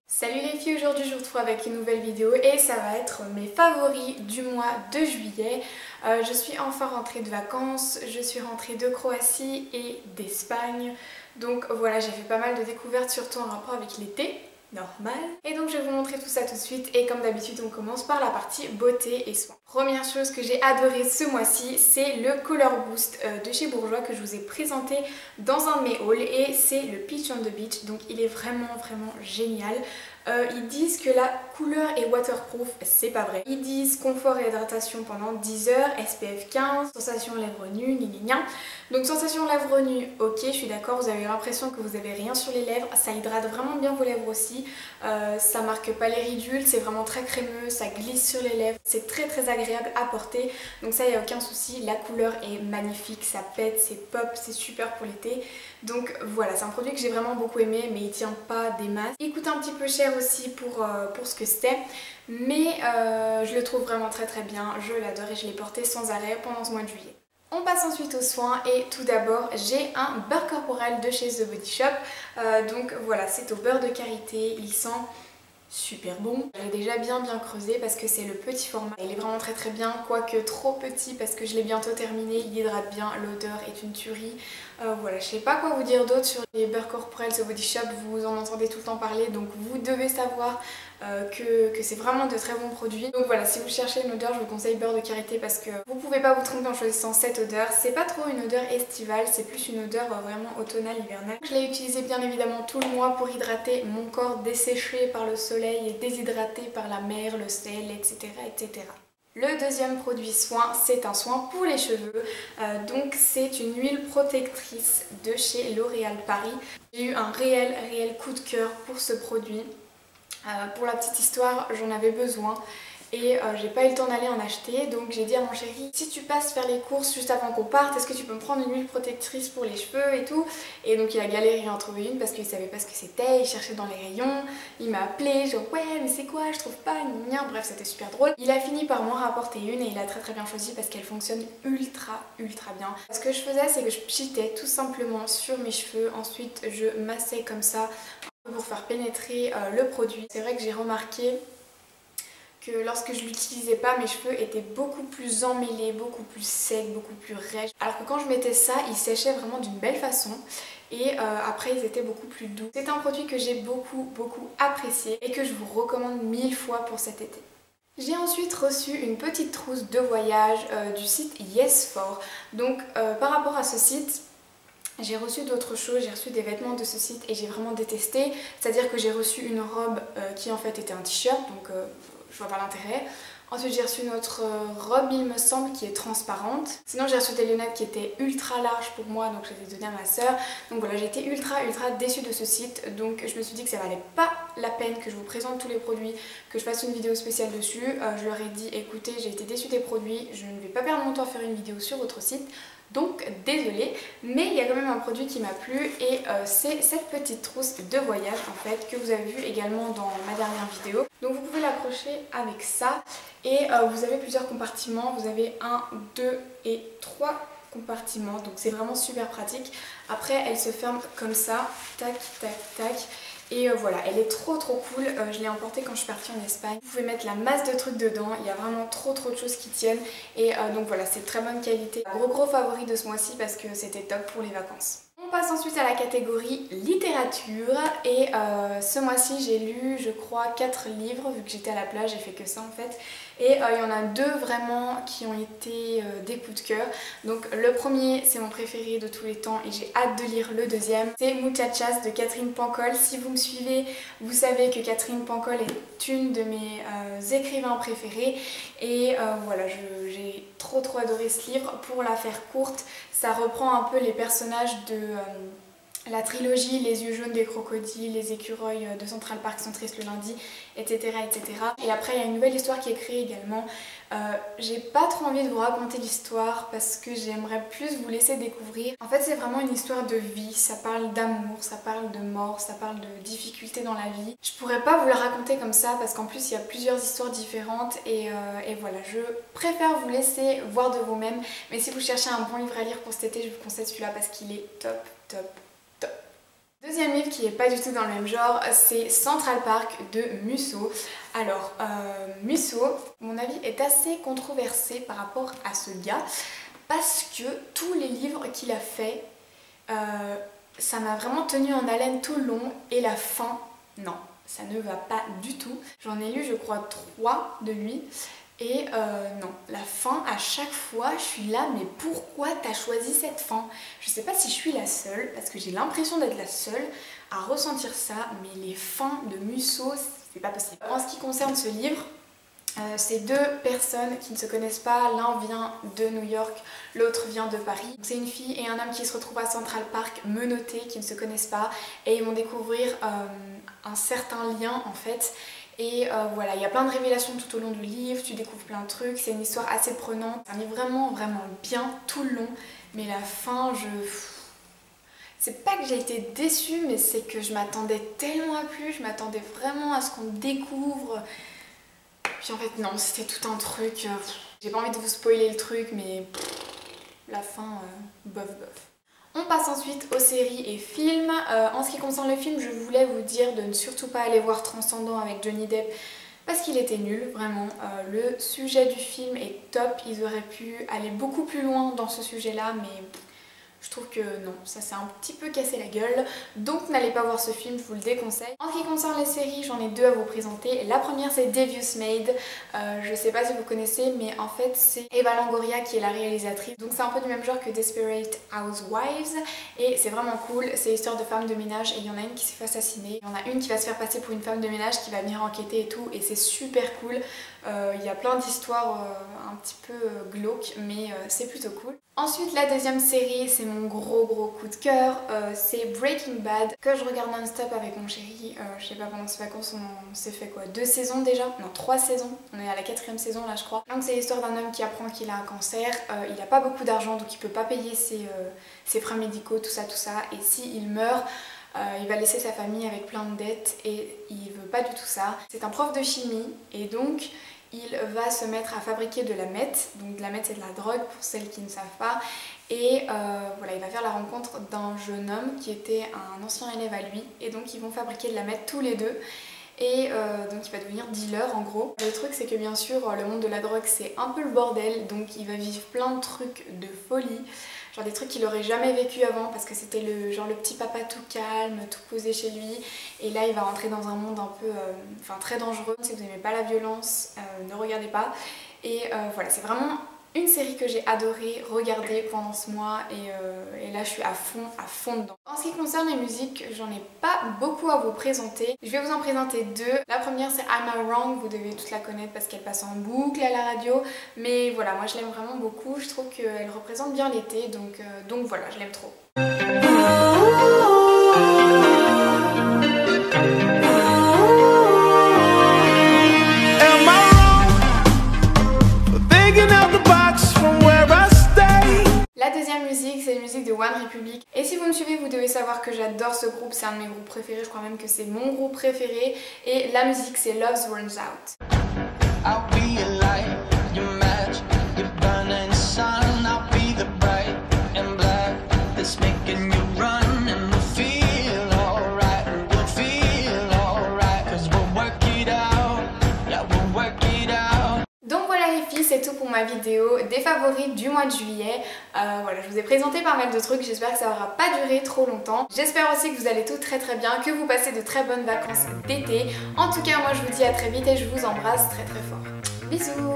Salut les filles, aujourd'hui je vous retrouve avec une nouvelle vidéo et ça va être mes favoris du mois de juillet. Je suis enfin rentrée de vacances, je suis rentrée de Croatie et d'Espagne. Donc voilà, j'ai fait pas mal de découvertes, surtout en rapport avec l'été. Normal. Et donc je vais vous montrer tout ça tout de suite et comme d'habitude on commence par la partie beauté et soins. Première chose que j'ai adoré ce mois-ci, c'est le Color Boost de chez Bourjois que je vous ai présenté dans un de mes hauls et c'est le Peach on the Beach, donc il est vraiment génial. Ils disent que la couleur est waterproof, c'est pas vrai. Ils disent confort et hydratation pendant 10 heures, SPF 15, sensation lèvres nues, gna. Donc sensation lèvres nues, ok, je suis d'accord, vous avez l'impression que vous avez rien sur les lèvres, ça hydrate vraiment bien vos lèvres aussi, ça marque pas les ridules, c'est vraiment très crémeux, ça glisse sur les lèvres, c'est très agréable à porter, donc ça y a aucun souci, la couleur est magnifique, ça pète, c'est pop, c'est super pour l'été. Donc voilà, c'est un produit que j'ai vraiment beaucoup aimé mais il tient pas des masses. Il coûte un petit peu cher aussi pour ce que c'était, mais je le trouve vraiment très bien, je l'adore et je l'ai porté sans arrêt pendant ce mois de juillet. On passe ensuite aux soins et tout d'abord j'ai un beurre corporel de chez The Body Shop. Donc voilà, c'est au beurre de karité, il sent super bon. J'ai déjà bien creusé parce que c'est le petit format. Il est vraiment très bien, quoique trop petit parce que je l'ai bientôt terminé. Il hydrate bien, l'odeur est une tuerie. Voilà, je sais pas quoi vous dire d'autre sur les beurres corporels The Body Shop, vous en entendez tout le temps parler, donc vous devez savoir que c'est vraiment de très bons produits. Donc voilà, si vous cherchez une odeur, je vous conseille beurre de karité parce que vous pouvez pas vous tromper en choisissant cette odeur. C'est pas trop une odeur estivale, c'est plus une odeur vraiment automnale, hivernale. Je l'ai utilisé bien évidemment tout le mois pour hydrater mon corps desséché par le soleil et déshydraté par la mer, le sel, etc. Le deuxième produit soin, c'est un soin pour les cheveux, donc c'est une huile protectrice de chez L'Oréal Paris. J'ai eu un réel coup de cœur pour ce produit. Pour la petite histoire, j'en avais besoin et j'ai pas eu le temps d'aller en acheter, donc j'ai dit à mon chéri, si tu passes faire les courses juste avant qu'on parte, est-ce que tu peux me prendre une huile protectrice pour les cheveux et tout? Et donc il a galéré à en trouver une parce qu'il savait pas ce que c'était, il cherchait dans les rayons, il m'a appelé, genre ouais mais c'est quoi, je trouve pas, bref c'était super drôle. Il a fini par m'en rapporter une et il a très bien choisi parce qu'elle fonctionne ultra bien. Ce que je faisais, c'est que je pchitais tout simplement sur mes cheveux, ensuite je massais comme ça pour faire pénétrer le produit. C'est vrai que j'ai remarqué que lorsque je l'utilisais pas, mes cheveux étaient beaucoup plus emmêlés, beaucoup plus secs, beaucoup plus raides. Alors que quand je mettais ça, ils séchaient vraiment d'une belle façon et après ils étaient beaucoup plus doux. C'est un produit que j'ai beaucoup apprécié et que je vous recommande 1000 fois pour cet été. J'ai ensuite reçu une petite trousse de voyage du site Yes4. Donc par rapport à ce site, j'ai reçu d'autres choses, j'ai reçu des vêtements de ce site et j'ai vraiment détesté. C'est-à-dire que j'ai reçu une robe qui en fait était un t-shirt, donc je vois pas l'intérêt. Ensuite j'ai reçu une autre robe, il me semble, qui est transparente. Sinon j'ai reçu des lunettes qui étaient ultra larges pour moi, donc je les ai données à ma soeur. Donc voilà, j'ai été ultra déçue de ce site, donc je me suis dit que ça valait pas la peine que je vous présente tous les produits, que je fasse une vidéo spéciale dessus. Je leur ai dit, écoutez, j'ai été déçue des produits, je ne vais pas perdre mon temps à faire une vidéo sur votre site. Donc désolée, mais il y a quand même un produit qui m'a plu et c'est cette petite trousse de voyage en fait que vous avez vu également dans ma dernière vidéo. Donc vous pouvez l'accrocher avec ça et vous avez plusieurs compartiments, vous avez 1, 2 et 3 compartiments, donc c'est vraiment super pratique. Après elle se ferme comme ça, tac. Et voilà, elle est trop cool, je l'ai emportée quand je suis partie en Espagne. Vous pouvez mettre la masse de trucs dedans, il y a vraiment trop de choses qui tiennent. Et donc voilà, c'est de très bonne qualité. Gros favori de ce mois-ci parce que c'était top pour les vacances. On passe ensuite à la catégorie littérature et ce mois-ci j'ai lu je crois 4 livres vu que j'étais à la plage, j'ai fait que ça en fait. Et il y en a 2 vraiment qui ont été des coups de cœur. Donc le premier c'est mon préféré de tous les temps et j'ai hâte de lire le deuxième. C'est Muchachas de Catherine Pancol. Si vous me suivez, vous savez que Catherine Pancol est une de mes écrivains préférés. Et voilà, j'ai trop adoré ce livre. Pour la faire courte, ça reprend un peu les personnages la trilogie Les yeux jaunes des crocodiles, les écureuils de Central Park sont tristes le lundi, etc. etc. Et après il y a une nouvelle histoire qui est créée également. J'ai pas trop envie de vous raconter l'histoire parce que j'aimerais plus vous laisser découvrir. En fait c'est vraiment une histoire de vie, ça parle d'amour, ça parle de mort, ça parle de difficultés dans la vie. Je pourrais pas vous la raconter comme ça parce qu'en plus il y a plusieurs histoires différentes et voilà, je préfère vous laisser voir de vous-même. Mais si vous cherchez un bon livre à lire pour cet été, je vous conseille celui-là parce qu'il est top, top. Deuxième livre qui est pas du tout dans le même genre, c'est Central Park de Musso. Alors, Musso, mon avis est assez controversé par rapport à ce gars parce que tous les livres qu'il a fait, ça m'a vraiment tenu en haleine tout le long et la fin, non, ça ne va pas du tout. J'en ai lu je crois 3 de lui. Et non, la fin, à chaque fois, je suis là, mais pourquoi t'as choisi cette fin? Je sais pas si je suis la seule, parce que j'ai l'impression d'être la seule à ressentir ça, mais les fins de Musso, c'est pas possible. En ce qui concerne ce livre, c'est deux personnes qui ne se connaissent pas, l'un vient de New York, l'autre vient de Paris. C'est une fille et un homme qui se retrouvent à Central Park menottés, qui ne se connaissent pas, et ils vont découvrir un certain lien en fait. Et voilà, il y a plein de révélations tout au long du livre, tu découvres plein de trucs, c'est une histoire assez prenante. C'est un livre vraiment bien tout le long, mais la fin, c'est pas que j'ai été déçue, mais c'est que je m'attendais tellement à plus, je m'attendais vraiment à ce qu'on découvre. Puis en fait non, c'était tout un truc, j'ai pas envie de vous spoiler le truc, mais la fin, bof bof. On passe ensuite aux séries et films. En ce qui concerne le film, je voulais vous dire de ne surtout pas aller voir Transcendant avec Johnny Depp parce qu'il était nul, vraiment. Le sujet du film est top, ils auraient pu aller beaucoup plus loin dans ce sujet-là, mais je trouve que non, ça s'est un petit peu cassé la gueule, donc n'allez pas voir ce film, je vous le déconseille. En ce qui concerne les séries, j'en ai deux à vous présenter. La première c'est Devious Maid, je sais pas si vous connaissez, mais en fait c'est Eva Longoria qui est la réalisatrice, donc c'est un peu du même genre que Desperate Housewives, et c'est vraiment cool, c'est l'histoire de femmes de ménage, et il y en a une qui s'est fait assassiner, il y en a une qui va se faire passer pour une femme de ménage qui va venir enquêter et tout, et c'est super cool. Il y a plein d'histoires un petit peu glauques, mais c'est plutôt cool. Ensuite, la deuxième série, c'est mon gros coup de cœur, c'est Breaking Bad, que je regarde non-stop avec mon chéri. Je sais pas, pendant ces vacances, on s'est fait quoi, 2 saisons déjà? Non, 3 saisons, on est à la 4e saison là je crois. Donc c'est l'histoire d'un homme qui apprend qu'il a un cancer, il a pas beaucoup d'argent donc il peut pas payer ses frais médicaux, tout ça, et s'il meurt, il va laisser sa famille avec plein de dettes et il veut pas du tout ça. C'est un prof de chimie et donc il va se mettre à fabriquer de la meth. Donc de la meth c'est de la drogue pour celles qui ne savent pas. Et voilà, il va faire la rencontre d'un jeune homme qui était un ancien élève à lui. Et donc ils vont fabriquer de la meth tous les deux. Et donc il va devenir dealer en gros. Le truc c'est que bien sûr le monde de la drogue c'est un peu le bordel. Donc il va vivre plein de trucs de folie. Genre des trucs qu'il aurait jamais vécu avant parce que c'était le petit papa tout calme, tout posé chez lui. Et là il va rentrer dans un monde un peu très dangereux. Si vous n'aimez pas la violence, ne regardez pas. Et voilà, c'est vraiment une série que j'ai adoré regarder pendant ce mois et là je suis à fond dedans. En ce qui concerne les musiques, j'en ai pas beaucoup à vous présenter. Je vais vous en présenter deux. La première c'est I'm I Wrong, vous devez toutes la connaître parce qu'elle passe en boucle à la radio. Mais voilà, moi je l'aime vraiment beaucoup, je trouve qu'elle représente bien l'été, donc voilà, je l'aime trop. C'est une musique de One Republic. Et si vous me suivez, vous devez savoir que j'adore ce groupe, c'est un de mes groupes préférés, je crois même que c'est mon groupe préféré. Et la musique c'est Love Runs Out. C'est tout pour ma vidéo des favoris du mois de juillet. Voilà, je vous ai présenté pas mal de trucs, j'espère que ça aura pas duré trop longtemps. J'espère aussi que vous allez tous très bien, que vous passez de très bonnes vacances d'été. En tout cas, moi je vous dis à très vite et je vous embrasse très fort. Bisous!